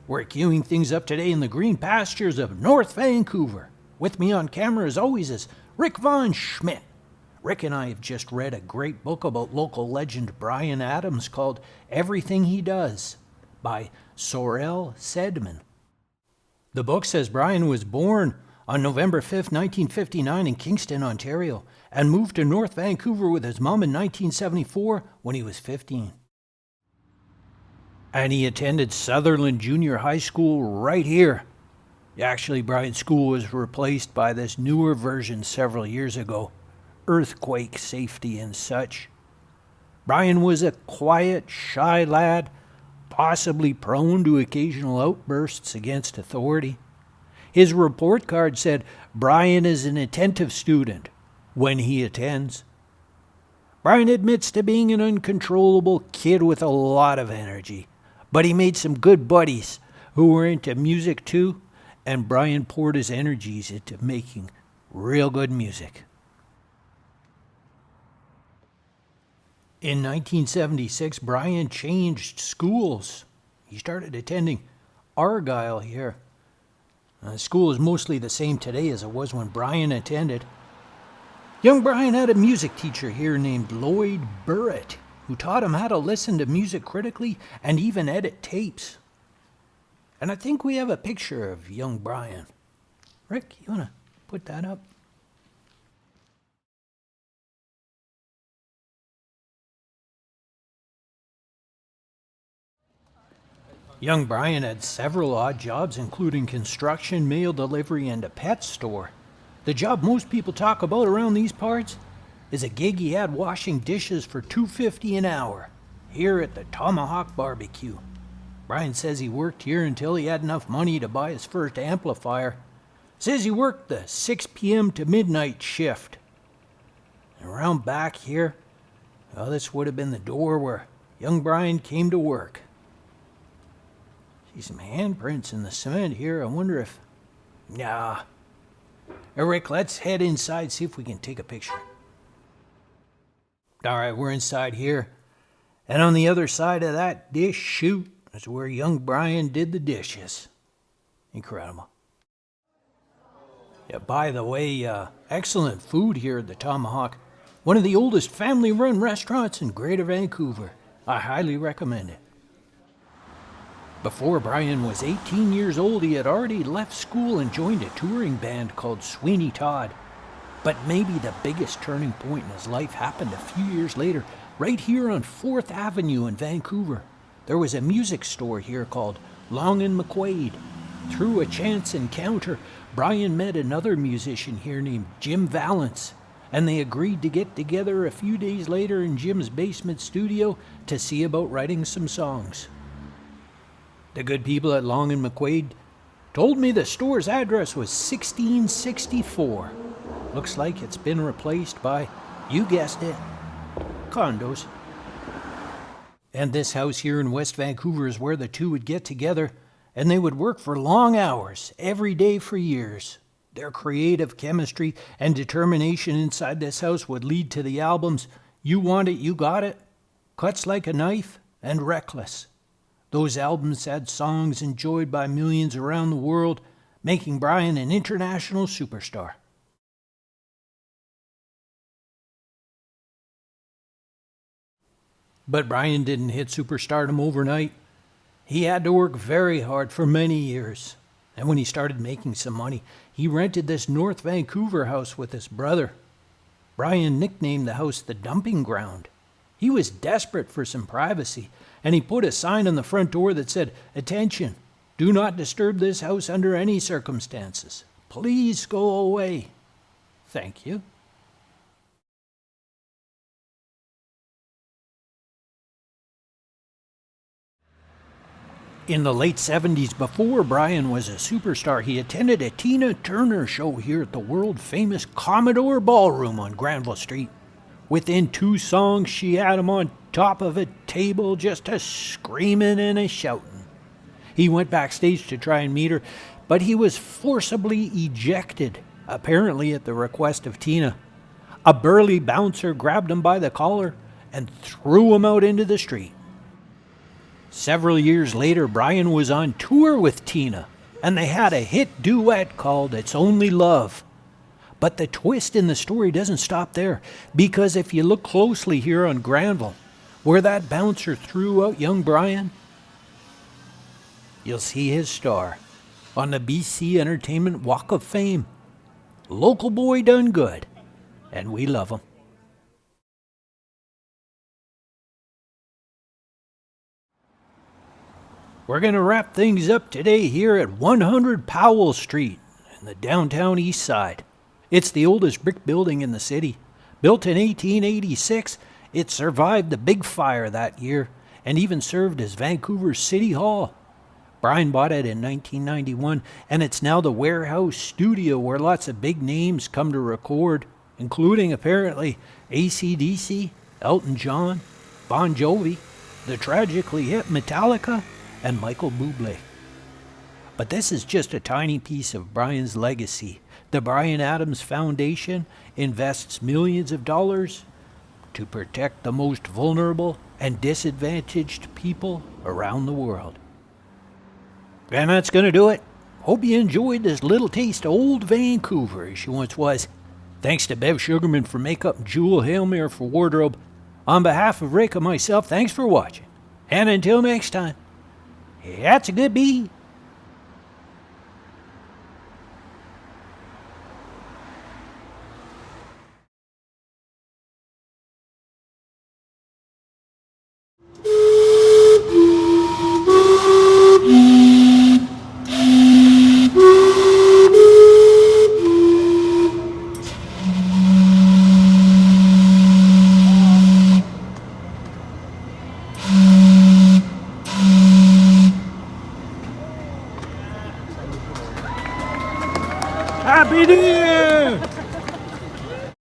We're queuing things up today in the green pastures of North Vancouver. With me on camera as always is Rick Von Schmidt. Rick and I have just read a great book about local legend Bryan Adams called Everything He Does by Sorel Sedman. The book says Bryan was born on November 5th, 1959 in Kingston, Ontario, and moved to North Vancouver with his mom in 1974 when he was 15. And he attended Sutherland Junior High School right here. Actually, Bryan's school was replaced by this newer version several years ago. Earthquake safety and such. Bryan was a quiet, shy lad, possibly prone to occasional outbursts against authority. His report card said, "Bryan is an attentive student when he attends." Bryan admits to being an uncontrollable kid with a lot of energy, but he made some good buddies who were into music too, and Bryan poured his energies into making real good music. In 1976, Bryan changed schools. He started attending Argyle here. The school is mostly the same today as it was when Bryan attended. Young Bryan had a music teacher here named Lloyd Burritt, who taught him how to listen to music critically and even edit tapes. And I think we have a picture of young Bryan. Rick, you want to put that up? Young Bryan had several odd jobs, including construction, mail delivery, and a pet store. The job most people talk about around these parts is a gig he had washing dishes for $2.50 an hour here at the Tomahawk barbecue. Bryan says he worked here until he had enough money to buy his first amplifier. Says he worked the 6 p.m. to midnight shift. And around back here, well, this would have been the door where young Bryan came to work. See some handprints in the cement here. I wonder if... Nah. Hey, Rick, let's head inside, see if we can take a picture. All right, we're inside here. And on the other side of that dish chute is where young Bryan did the dishes. Incredible. Yeah, by the way, excellent food here at the Tomahawk. One of the oldest family-run restaurants in Greater Vancouver. I highly recommend it. Before Bryan was 18 years old, he had already left school and joined a touring band called Sweeney Todd. But maybe the biggest turning point in his life happened a few years later, right here on 4th Avenue in Vancouver. There was a music store here called Long and McQuaid. Through a chance encounter, Bryan met another musician here named Jim Valance, and they agreed to get together a few days later in Jim's basement studio to see about writing some songs. The good people at Long and McQuaid told me the store's address was 1664. Looks like it's been replaced by, you guessed it, condos. And this house here in West Vancouver is where the two would get together, and they would work for long hours, every day for years. Their creative chemistry and determination inside this house would lead to the albums You Want It, You Got It, Cuts Like a Knife, and Reckless. Those albums had songs enjoyed by millions around the world, making Bryan an international superstar. But Bryan didn't hit superstardom overnight. He had to work very hard for many years. And when he started making some money, he rented this North Vancouver house with his brother. Bryan nicknamed the house the dumping ground. He was desperate for some privacy, and he put a sign on the front door that said, "Attention, do not disturb this house under any circumstances. Please go away. Thank you." In the late 70s, before Bryan was a superstar, he attended a Tina Turner show here at the world-famous Commodore Ballroom on Granville Street. Within 2 songs, she had him on top of a table just a screaming and a shouting. He went backstage to try and meet her, but he was forcibly ejected, apparently at the request of Tina. A burly bouncer grabbed him by the collar and threw him out into the street. Several years later, Bryan was on tour with Tina, and they had a hit duet called It's Only Love. But the twist in the story doesn't stop there, because if you look closely here on Granville, where that bouncer threw out young Bryan, you'll see his star on the BC Entertainment Walk of Fame. Local boy done good, and we love him. We're going to wrap things up today here at 100 Powell Street in the downtown east side. It's the oldest brick building in the city. Built in 1886, it survived the big fire that year and even served as Vancouver's City Hall. Bryan bought it in 1991, and it's now the warehouse studio where lots of big names come to record, including apparently AC/DC, Elton John, Bon Jovi, the tragically hit Metallica, and Michael Bublé. But this is just a tiny piece of Bryan's legacy. The Bryan Adams Foundation invests millions of dollars to protect the most vulnerable and disadvantaged people around the world. And that's going to do it. Hope you enjoyed this little taste of old Vancouver as she once was. Thanks to Bev Sugarman for makeup and Jewel Hailmere for wardrobe. On behalf of Rick and myself, thanks for watching. And until next time, that's a good bee. Happy New Year!